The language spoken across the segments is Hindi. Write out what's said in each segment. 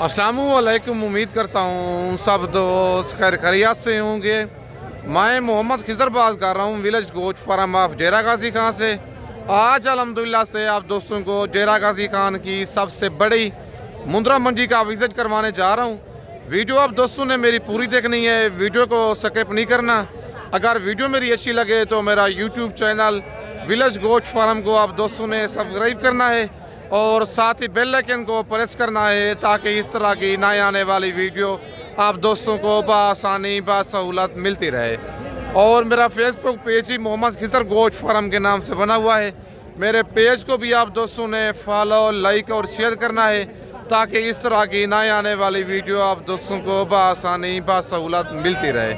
अस्सलामुअलैकुम। उम्मीद करता हूँ सब दोस्त खैर खैरियत से होंगे। मैं मोहम्मद खिजर बात कर रहा हूँ विलेज गोट फार्म ऑफ डेरा गाजी खान से। आज अल्हम्दुलिल्लाह से आप दोस्तों को डेरा गाजी खान की सबसे बड़ी मुंद्रा मंडी का विज़िट करवाने जा रहा हूँ। वीडियो आप दोस्तों ने मेरी पूरी देखनी है, वीडियो को स्किप नहीं करना। अगर वीडियो मेरी अच्छी लगे तो मेरा YouTube channel village goat farm को आप दोस्तों ने सब्सक्राइब करना है और साथ ही बेल आइकन को प्रेस करना है ताकि इस तरह की नए आने वाली वीडियो आप दोस्तों को बआसानी बासहूलत मिलती रहे। और मेरा फेसबुक पेज ही मोहम्मद खिजर गोट फार्म के नाम से बना हुआ है। मेरे पेज को भी आप दोस्तों ने फॉलो, लाइक और शेयर करना है ताकि इस तरह की नए आने वाली वीडियो आप दोस्तों को बआसानी बासहूलत मिलती रहे।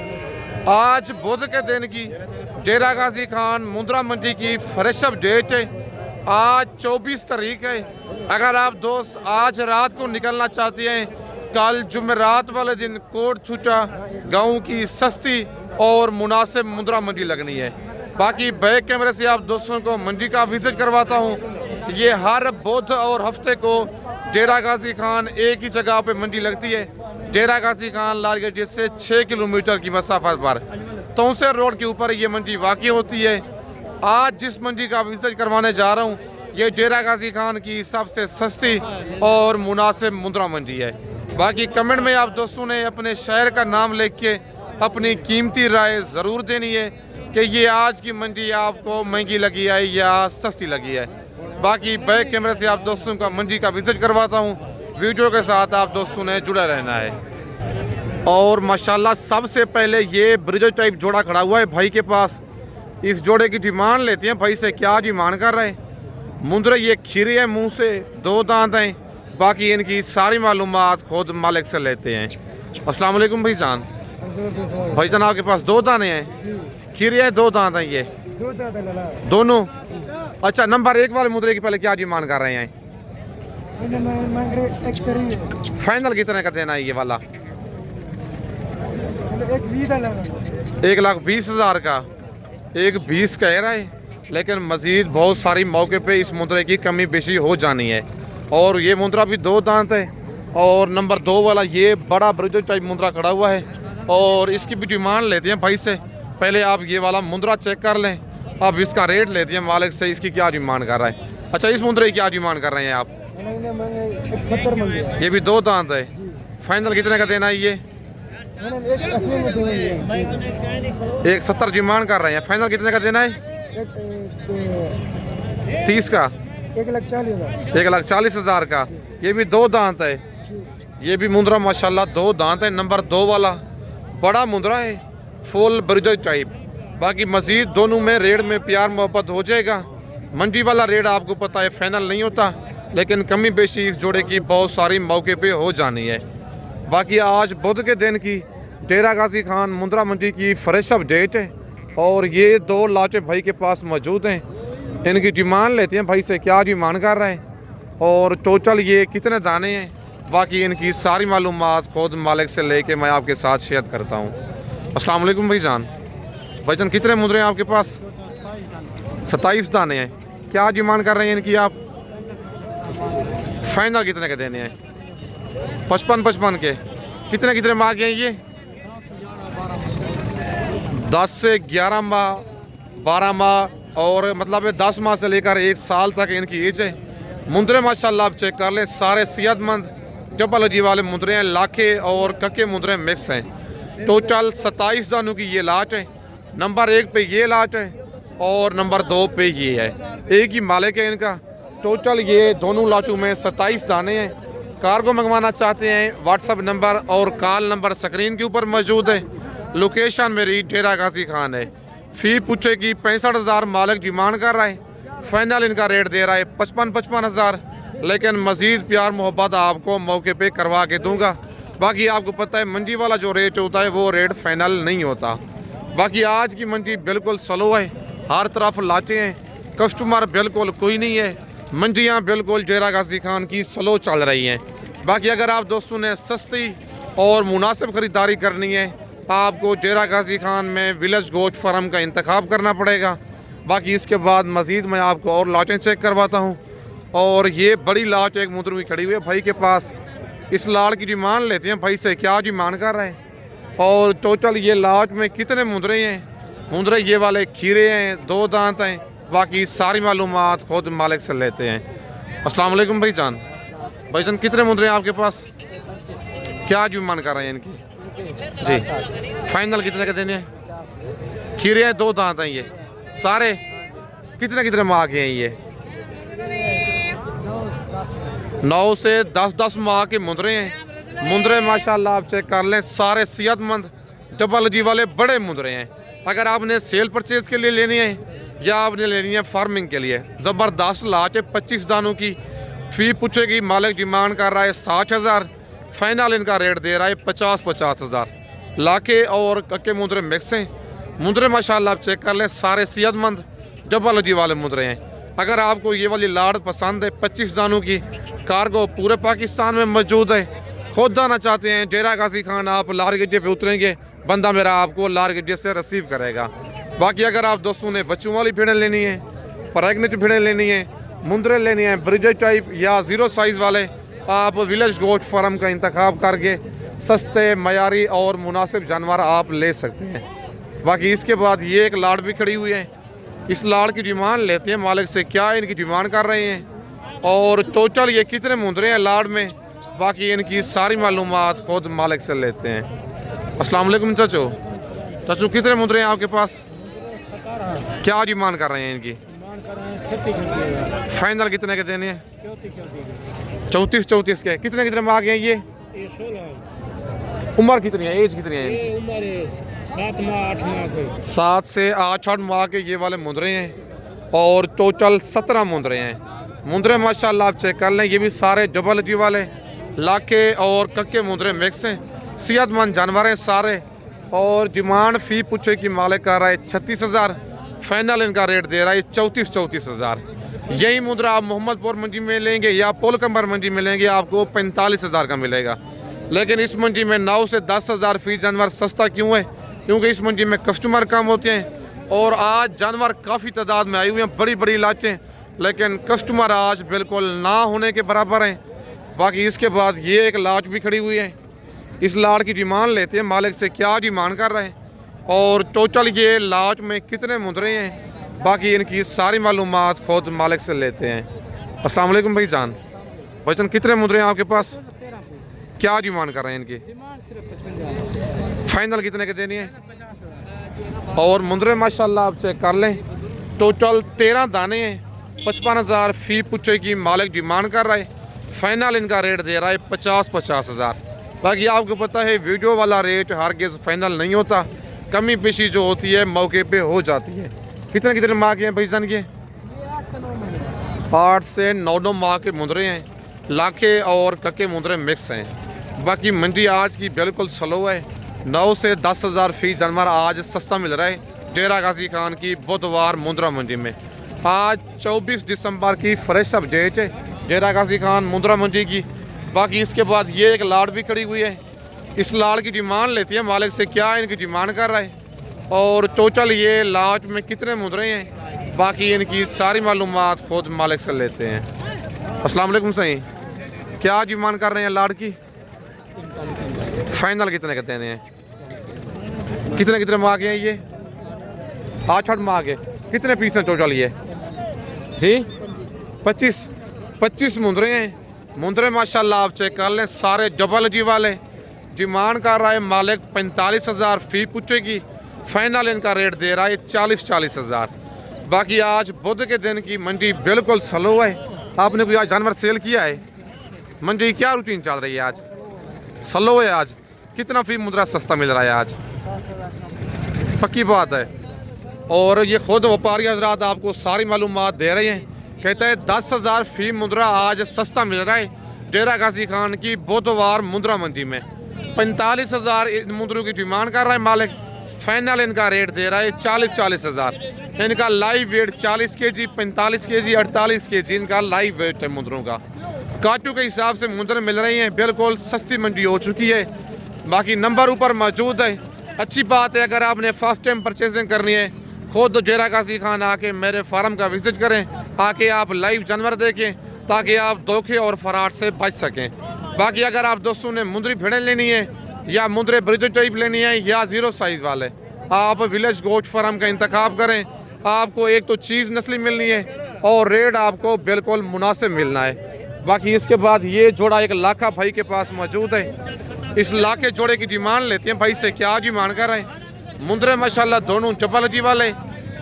आज बुध के दिन की डेरा गाजी खान मुंद्रा मंडी की फ्रेश अपडेट है। आज 24 तारीख है। अगर आप दोस्त आज रात को निकलना चाहते हैं, कल जुमेरात वाले दिन कोट छूटा गाँव की सस्ती और मुनासिब मुंद्रा मंडी लगनी है। बाकी बैक कैमरे से आप दोस्तों को मंडी का विजिट करवाता हूँ। ये हर बुध और हफ्ते को डेरा गाजी खान एक ही जगह पे मंडी लगती है। डेरा गाजी खान लालगेट से 6 किलोमीटर की मसाफत पर तौसे रोड के ऊपर ये मंडी वाक़ई होती है। आज जिस मंडी का विजिट करवाने जा रहा हूँ ये डेरा गाजी खान की सबसे सस्ती और मुनासिब मुंद्रा मंडी है। बाकी कमेंट में आप दोस्तों ने अपने शहर का नाम लिख के अपनी कीमती राय ज़रूर देनी है कि ये आज की मंडी आपको महंगी लगी है या सस्ती लगी है। बाकी बैक कैमरे से आप दोस्तों का मंडी का विजिट करवाता हूँ। वीडियो के साथ आप दोस्तों ने जुड़े रहना है। और माशाल्लाह सबसे पहले ये ब्रिज टाइप जोड़ा खड़ा हुआ है भाई के पास। इस जोड़े की डिमांड लेते हैं भाई से, क्या डिमांड कर रहे हैं। मुंद्रे ये खीरे हैं, मुंह से 2 दांत हैं। बाकी इनकी सारी मालूमात खुद मालिक से लेते हैं। अस्सलाम वालेकुम भाईजान। भाईजान आपके पास 2 दाने हैं, खीरे हैं, 2 दांत हैं ये दोनों। अच्छा, नंबर 1 वाले मुंद्रे की पहले क्या डिमांड कर रहे हैं? फाइनल कितने का देना है ये वाला? 1,20,000 का। 1,20 कह रहा है, लेकिन मज़ीद बहुत सारी मौके पे इस मुंद्रे की कमी बेशी हो जानी है। और ये मुंद्रा भी 2 दांत है। और नंबर 2 वाला ये बड़ा ब्रिज टाइप मुंद्रा खड़ा हुआ है और इसकी भी डिमांड लेते हैं भाई से। पहले आप ये वाला मुंद्रा चेक कर लें, अब इसका रेट लेते हैं मालिक से, इसकी क्या डिमांड कर रहा है। अच्छा, इस मुंद्रे की क्या डिमांड कर रहे हैं आप? ये भी 2 दांत है। फाइनल कितने का देना है ये? 1,70 डिमांड कर रहे हैं। फाइनल कितने का देना है? 30 का। 1,40,000 का। ये भी 2 दांत है। ये भी मुंद्रा माशाल्लाह 2 दांत है। नंबर 2 वाला बड़ा मुंद्रा है, फुल ब्रिज टाइप। बाकी मज़ीद दोनों में रेट में प्यार मोहब्बत हो जाएगा। मंडी वाला रेट आपको पता है फाइनल नहीं होता, लेकिन कमी बेशी इस जोड़े की बहुत सारी मौके पे हो जानी है। बाकी आज बुध के दिन की डेरा गाजी खान मुंद्रा मंडी की फ्रेश अपडेट है। और ये 2 लाटे भाई के पास मौजूद हैं। इनकी डिमांड लेते हैं भाई से, क्या डिमांड कर रहे हैं और टोटल ये कितने दाने हैं। बाकी इनकी सारी मालूमात खुद मालिक से लेके मैं आपके साथ शेयर करता हूँ। अस्सलाम वालेकुम भाईजान। भाईजान कितने मुंद्रे हैं आपके पास? 27 दाने हैं। क्या डिमांड कर रहे हैं इनकी आप? फाइनल कितने के देने हैं? 55 के। कितने कितने माह के हैं ये? 10 से 11 माह, 12 माह और मतलब 10 माह से लेकर 1 साल तक इनकी एज है। मुंद्रे माशाल्लाह आप चेक कर लें, सारे सेहतमंद डबल अजी वाले मुंद्रे हैं। लाखे और कक्के मुंद्रे मिक्स हैं। टोटल 27 दानों की ये लाट है। नंबर 1 पे ये लाट है और नंबर 2 पे ये है। एक ही मालिक है इनका। टोटल ये दोनों लाटों में 27 दाने हैं। कार्गो मंगवाना चाहते हैं, व्हाट्सअप नंबर और कॉल नंबर स्क्रीन के ऊपर मौजूद है। लोकेशन मेरी डेरा गाजी खान है। फ़ी पूछे कि 65,000 मालिक डिमांड कर रहा है। फाइनल इनका रेट दे रहा है 55,000, लेकिन मज़ीद प्यार मोहब्बत आपको मौके पे करवा के दूंगा। बाकी आपको पता है मंडी वाला जो रेट होता है वो रेट फाइनल नहीं होता। बाकी आज की मंडी बिल्कुल स्लो है, हर तरफ लाटे हैं, कस्टमर बिल्कुल कोई नहीं है। मंडियाँ बिल्कुल डेरा गाजी खान की स्लो चल रही हैं। बाकी अगर आप दोस्तों ने सस्ती और मुनासिब ख़रीदारी करनी है, आपको डेरा गाजी खान में विलेज गोट फार्म का इंतखाब करना पड़ेगा। बाकी इसके बाद मज़ीद मैं आपको और लाटें चेक करवाता हूँ। और ये बड़ी लाट एक मुंद्रा में खड़ी हुई है भाई के पास। इस लाड़ की डिमांड लेते हैं भाई से, क्या डिमांड कर रहे हैं। और टोटल ये लाट में कितने मुंदरे हैं, मुंदरे ये वाले खीरे हैं, 2 दांत हैं, बाकी सारी मालूमात खुद मालिक से लेते हैं। अस्सलाम वालेकुम भाईजान। भाईजान कितने मुंदरे हैं आपके पास, क्या डिमांड कर रहे हैं इनकी जी? फाइनल कितने के देने हैं? खीरे हैं, 2 दांत हैं, ये सारे कितने कितने माह के हैं? ये 9 से 10 माह के मुंदरे हैं। मुंदरे माशाल्लाह आप चेक कर लें, सारे सेहतमंद डबल जी वाले बड़े मुंदरे हैं। अगर आपने सेल परचेज के लिए लेनी है या आपने लेनी है फार्मिंग के लिए, ज़बरदस्त लाट है। 25 दानों की फी पूछेगी, मालिक डिमांड कर रहा है 60,000, फाइनल इनका रेट दे रहा है 50 हज़ार। लाके और कक्के मुंदरे मिक्स हैं। मुंदरे माशाल्लाह आप चेक कर लें, सारे सेहतमंद डबल जी वाले मुंदरे हैं। अगर आपको ये वाली लाट पसंद है, 25 दानों की कार्गो पूरे पाकिस्तान में मौजूद है। खुद आना चाहते हैं डेरा गाजी खान, आप लार गड्ढे पे उतरेंगे, बंदा मेरा आपको लार गड्ढे से रिसीव करेगा। बाकी अगर आप दोस्तों ने बच्चों वाली भेड़ें लेनी है, प्रेगनेंट भेड़ें लेनी है, मुंदरे लेनी है ब्रिजेज टाइप या 0 साइज़ वाले, आप विलेज गोट फार्म का इंतखाब करके सस्ते मयारी और मुनासिब जानवर आप ले सकते हैं। बाकी इसके बाद ये एक लाड़ भी खड़ी हुई है, इस लाड़ की डिमांड लेते हैं मालिक से, क्या इनकी डिमांड कर रहे हैं और टोटल ये कितने मुंदरे हैं लाड़ में, बाकी इनकी सारी मालूमात खुद मालिक से लेते हैं। अस्सलाम वालेकुम चाचू, कितने मुंदरे हैं आपके पास, क्या डिमांड कर रहे हैं इनकी? फाइनल कितने के देने हैं? 34 के। कितने कितने माह के हैं ये? उम्र कितनी है, एज कितनी है? 7 से 8 माह के ये वाले मुंदरे हैं और टोटल 17 मुंदरे हैं। मुंदरे माशाल्लाह आप चेक कर लें, ये भी सारे डबल जी वाले लाके और कक्के मुंदरे मिक्स हैं। सेहतमंद जानवर हैं सारे और डिमांड फ़ी पूछे कि मालिक कर रहा है 36,000, फाइनल इनका रेट दे रहा है 34 हज़ार। यही मुंदरा आप मोहम्मदपुर मंडी में लेंगे या पोलकंबर मंडी में लेंगे, आपको 45,000 का मिलेगा। लेकिन इस मंडी में 9 से 10 हज़ार फ़ी जानवर सस्ता क्यों है? क्योंकि इस मंडी में कस्टमर कम होते हैं और आज जानवर काफ़ी तादाद में आए हुए हैं, बड़ी बड़ी लाटें, लेकिन कस्टमर आज बिल्कुल ना होने के बराबर हैं। बाकी इसके बाद ये एक लाट भी खड़ी हुई है, इस लाट की डिमांड लेते हैं मालिक से, क्या डिमांड कर रहे हैं और टोटल ये लाट में कितने मुंदरे हैं, बाकी इनकी सारी मालूमात खुद मालिक से लेते हैं। अस्सलाम वालेकुम भाईजान। भाईजान कितने मुंदरे हैं आपके पास, क्या डिमांड कर रहे हैं इनकी? फाइनल कितने के देनी है? और मुंदरे माशाल्लाह आप चेक कर लें, टोटल 13 दाने हैं। 55,000 फ़ी पूछे की मालिक डिमांड कर रहा है, फाइनल इनका रेट दे रहा है 50 हज़ार। बाकी आपको पता है वीडियो वाला रेट हरगिज़ फाइनल नहीं होता, कमी पेशी जो होती है मौके पे हो जाती है। कितने कितने माह के हैं भाईजान के? 8 से 9 माह के मुंदरे हैं, लाखे और कक्के मुंदरे मिक्स हैं। बाकी मंडी आज की बिल्कुल स्लो है, 9 से 10 हज़ार फ़ी जानवर आज सस्ता मिल रहा है डेरा गाजी खान की बुधवार मुंद्रा मंडी में। आज 24 दिसंबर की फ्रेश अपडेट है डेरा गाजी खान मुंद्रा मंडी की। बाकी इसके बाद ये एक लाड़ भी खड़ी हुई है, इस लाड़ की डिमांड लेती है मालिक से, क्या इनकी डिमांड कर रहा है और टोटल ये लाट में कितने मुंदरे हैं, बाकी इनकी सारी मालूमात खुद मालिक से लेते हैं। अस्सलाम वालेकुम सही, क्या डिमांड कर रहे हैं लाड़ की? फाइनल कितने कहते हैं? कितने कितने माह के हैं ये? 8 माह के। कितने पीस हैं टोटल ये जी? 25 मुंदरे हैं। मुंदरे माशाल्लाह आप चेक कर लें, सारे डबल जी वाले। डिमांड कर रहा है मालिक 45,000 फ़ी पूछेगी, फाइनल इनका रेट दे रहा है 40 हज़ार। बाकी आज बुध के दिन की मंडी बिल्कुल स्लो है। आपने कोई आज जानवर सेल किया है? मंडी क्या रूटीन चल रही है? आज स्लो है। आज कितना फ़ी मुंदरा सस्ता मिल रहा है आज? पक्की बात है। और ये खुद व्यापारी हजरात आपको सारी मालूमात दे रहे हैं, कहते हैं 10,000 फ़ी मुंदरा आज सस्ता मिल रहा है डेरा गाजी खान की बुधवार मुंद्रा मंडी में। 45,000 मुंदरों की डिमांड कर रहा है मालिक, फाइनल इनका रेट दे रहा है 40 हज़ार। इनका live wait 40 kg, 45 kg, 48 kg इनका लाइव वेट है मुंदरों का। काटू के हिसाब से मुंदर मिल रही हैं, बिल्कुल सस्ती मंडी हो चुकी है। बाकी नंबर ऊपर मौजूद है। अच्छी बात है, अगर आपने फर्स्ट टाइम परचेजिंग करनी है खुद डेरा गाजी खान आके मेरे फार्म का विजिट करें, आके आप लाइव जानवर देखें ताकि आप धोखे और फराड से बच सकें। बाकी अगर आप दोस्तों ने मुंदरी भेड़ें लेनी है या मुंदरे ब्रिज टाइप लेनी है या ज़ीरो साइज़ वाले, आप विलेज गोश्त फार्म का इंतखाब करें। आपको एक तो चीज़ नस्ली मिलनी है और रेट आपको बिल्कुल मुनासिब मिलना है। बाकी इसके बाद ये जोड़ा एक लाखा भाई के पास मौजूद है। इस लाखे जोड़े की डिमांड लेते हैं भाई से, क्या डिमांड कर रहे हैं। मुंदरे माशाल्लाह दोनों चपलजी वाले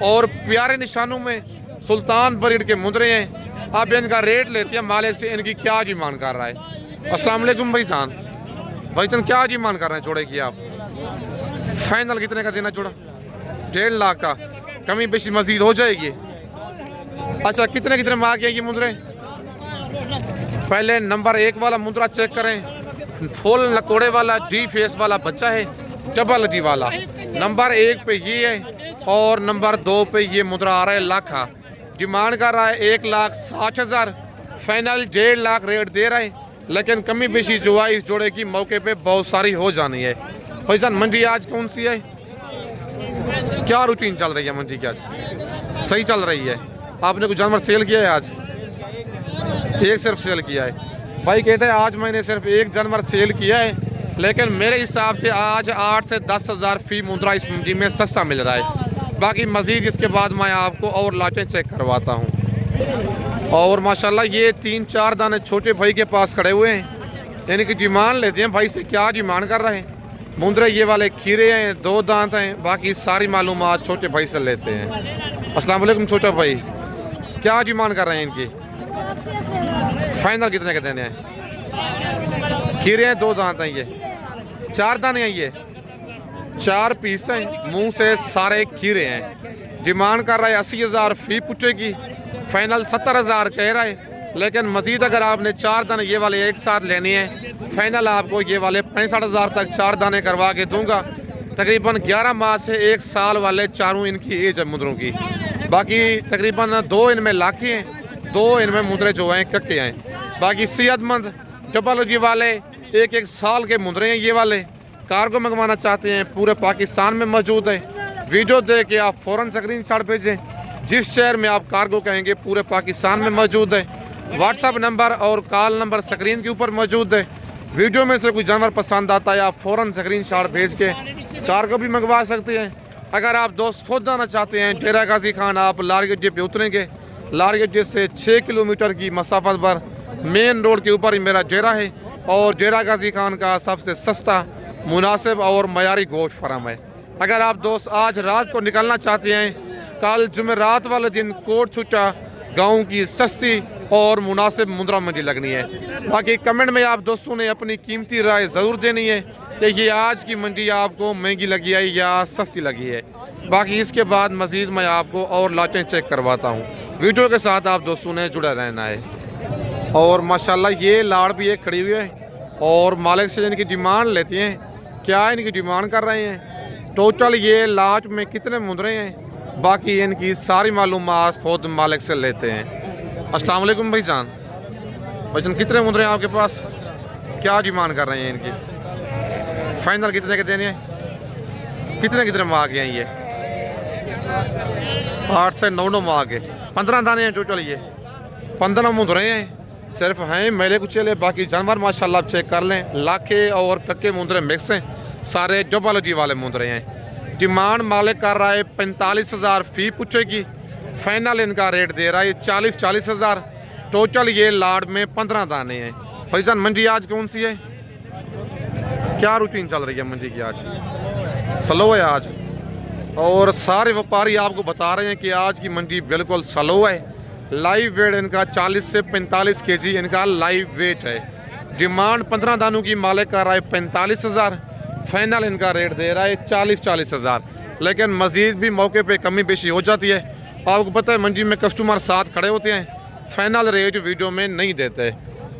और प्यारे निशानों में सुल्तान ब्रीड के मुंदरे हैं। अब इनका रेट लेते हैं मालिक से, इनकी क्या डिमांड कर रहा है। अस्सलाम वालेकुम भाईजान, भाईजान क्या डिमांड कर रहे हैं जोड़े की आप? फाइनल कितने का देना जोड़ा? 1.5 लाख का, कमी बेशी मजीद हो जाएगी। अच्छा कितने कितने माह के ये मुंदरे? पहले नंबर 1 वाला मुंदरा चेक करें, फुल नकोड़े वाला डी फेस वाला बच्चा है, डबल डी वाला। नंबर 1 पे ये है और नंबर 2 पे ये मुंदरा आ रहा है लाखा। डिमांड कर रहा है 1,60,000, फाइनल 1.5 लाख रेट दे रहा है, लेकिन कमी बेशी जो है इस जोड़े की मौके पे बहुत सारी हो जानी है। भाईजान मंडी आज कौन सी है? क्या रूटीन चल रही है मंडी की आज? सही चल रही है। आपने कुछ जानवर सेल किया है आज? एक सिर्फ सेल किया है। भाई कहते हैं आज मैंने सिर्फ एक जानवर सेल किया है, लेकिन मेरे हिसाब से आज 8 से 10,000 फी मुंदरा इस मंडी में सस्ता मिल रहा है। बाकी मज़ीद इसके बाद मैं आपको और लाटें चेक करवाता हूँ। और माशाल्लाह ये 3-4 दाने छोटे भाई के पास खड़े हुए हैं, यानी कि डिमांड लेते हैं भाई से, क्या डिमांड कर रहे हैं। मुंदरे ये वाले खीरे हैं, 2 दांत हैं, बाकी सारी मालूमात छोटे भाई से लेते हैं। अस्सलाम वालेकुम छोटा भाई, क्या डिमांड कर रहे हैं इनकी? फाइनल कितने के देने हैं? खीरे हैं, 2 दांत हैं, ये 4 दाने हैं, ये 4 पीस हैं, मुंह से सारे खीरे हैं। डिमांड कर रहा है 80,000 फी पुट्टे की, फाइनल 70,000 कह रहा है। लेकिन मज़ीद अगर आपने 4 दाने ये वाले एक साथ लेने हैं, फाइनल आपको ये वाले 65,000 तक 4 दाने करवा के दूंगा। तकरीबन 11 माह से 1 साल वाले चारों इनकी एज है मुंदरों की। बाकी तकरीबन 2 इनमें लाखे हैं, 2 इनमें मुंदरे जो हैं कक्के हैं। बाकी सेहतमंद डबल वाले 1-1 साल के मुंदरे हैं ये वाले। कार्गो मंगवाना चाहते हैं, पूरे पाकिस्तान में मौजूद है। वीडियो देख के आप फ़ौरन स्क्रीनशॉट भेजें, जिस शहर में आप कार्गो कहेंगे पूरे पाकिस्तान में मौजूद है। व्हाट्सअप नंबर और कॉल नंबर स्क्रीन के ऊपर मौजूद है। वीडियो में से कोई जानवर पसंद आता है आप फ़ौरन स्क्रीनशॉट भेज के कार्गो भी मंगवा सकते हैं। अगर आप दोस्त खुद आना चाहते हैं, डेरा गाजी खान आप लारगड्डे पे उतरेंगे, लारगड्डे से 6 किलोमीटर की मसाफत पर मेन रोड के ऊपर ही मेरा डेरा है और डेरा गाजी खान का सबसे सस्ता, मुनासिब और मयारी गोश्त फार्म है। अगर आप दोस्त आज रात को निकलना चाहते हैं, कल जुमेरात वाले दिन कोट छुट्टा गाँव की सस्ती और मुनासिब मुंदरा मंडी लगनी है। बाकी कमेंट में आप दोस्तों ने अपनी कीमती राय ज़रूर देनी है कि ये आज की मंडी आपको महंगी लगी है या सस्ती लगी है। बाकी इसके बाद मज़ीद मैं आपको और लाटें चेक करवाता हूँ। वीडियो के साथ आप दोस्तों ने जुड़ा रहना है। और माशाल्लाह ये लाड़ भी एक खड़ी हुई है और मालिक से इनकी डिमांड लेती हैं, क्या इनकी डिमांड कर रहे हैं। टोटल ये लाट में कितने मुंदरे हैं, बाकी इनकी सारी मालूमात खुद मालिक से लेते हैं। अस्सलाम वालेकुम भाईजान, भाईजान कितने मुंदरे हैं आपके पास, क्या डिमांड कर रहे हैं इनकी? फाइनल कितने के देने हैं? कितने माह के हैं ये? 8 से 9 माह के, 15 दाने हैं टोटल। ये 15 मुंदरे हैं सिर्फ हैं, मेले कुचेले। बाकी जानवर माशाल्लाह आप चेक कर लें, लाखे और कक्के मुंदरे मिक्स हैं, सारे डबल जी वाले मुंदरे हैं। डिमांड मालिक कर रहा है 45,000 फी पुच्छे की, फाइनल इनका रेट दे रहा है 40,000। टोटल ये लाड़ में 15 दाने हैं। भाईजान मंडी आज कौन सी है, क्या रूटीन चल रही है मंडी की? आज स्लो है आज, और सारे व्यापारी आपको बता रहे हैं कि आज की मंडी बिल्कुल स्लो है। लाइव वेट इनका 40 से 45 kg इनका लाइव वेट है। डिमांड 15 दानों की मालिक कर रहा है 45,000, फाइनल इनका रेट दे रहा है 40,000। लेकिन मज़ीद भी मौके पे कमी बेशी हो जाती है। आपको पता है मंडी में कस्टमर साथ खड़े होते हैं, फाइनल रेट वीडियो में नहीं देते।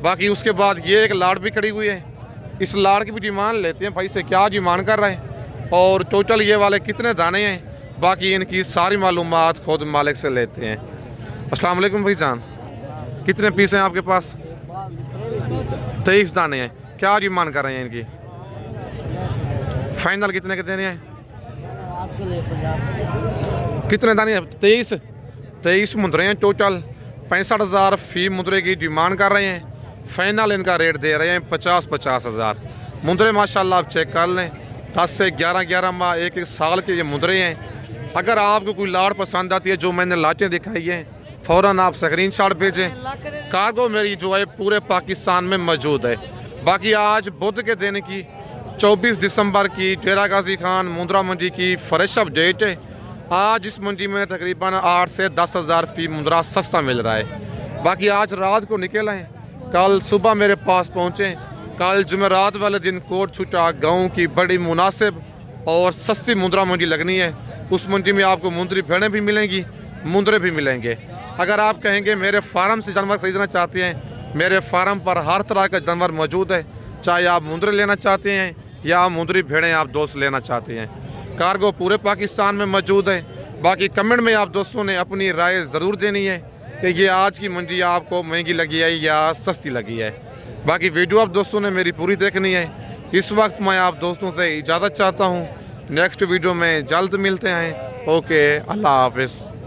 बाकी उसके बाद ये एक लाड़ भी खड़ी हुई है, इस लाड़ की भी डिमांड लेते हैं भाई से, क्या डिमांड कर रहे हैं और टोटल ये वाले कितने दाने हैं, बाकी इनकी सारी मालूमात खुद मालिक से लेते हैं। अस्सलाम वालेकुम भाईजान, कितने पीस हैं आपके पास? 23 दाने हैं, क्या डिमांड कर रहे हैं इनकी? फाइनल कितने के देने हैं? कितने दाने हैं? 23 मुंदरे हैं टोटल। 65,000 फी मुंदरे की डिमांड कर रहे हैं, फाइनल इनका रेट दे रहे हैं 50-50 हज़ार। मुंदरे माशाल्लाह आप चेक कर लें, 10 से 11 माह, एक साल के ये मुंदरे हैं। अगर आपको कोई लाड़ पसंद आती है, जो मैंने लाटें दिखाई हैं, फ़ौरन आप स्क्रीनशॉट भेजें। कार्गो मेरी जो है पूरे पाकिस्तान में मौजूद है। बाकी आज बुध के दिन की 24 दिसंबर की डेरा गाजी खान मुंद्रा मंडी की फ्रेश अपडेट है। आज इस मंडी में तकरीबन 8 से 10 हज़ार फ़ी मुंद्रा सस्ता मिल रहा है। बाकी आज रात को निकल आए, कल सुबह मेरे पास पहुँचे। कल जुमेरात वाले दिन कोट छुटा गाँव की बड़ी मुनासिब और सस्ती मुंद्रा मंडी लगनी है। उस मंडी में आपको मुंदरी भेड़ें भी मिलेंगी, मुंदरे भी मिलेंगे। अगर आप कहेंगे मेरे फार्म से जानवर ख़रीदना चाहते हैं, मेरे फार्म पर हर तरह का जानवर मौजूद है। चाहे आप मुंदरे लेना चाहते हैं या मुंदरी भेड़ें आप दोस्त लेना चाहते हैं, कार्गो पूरे पाकिस्तान में मौजूद है। बाकी कमेंट में आप दोस्तों ने अपनी राय ज़रूर देनी है कि ये आज की मंडी आपको महंगी लगी है या सस्ती लगी है। बाकी वीडियो आप दोस्तों ने मेरी पूरी देखनी है। इस वक्त मैं आप दोस्तों से इजाज़त चाहता हूँ। नेक्स्ट वीडियो में जल्द मिलते हैं। ओके, अल्लाह हाफ़िज़।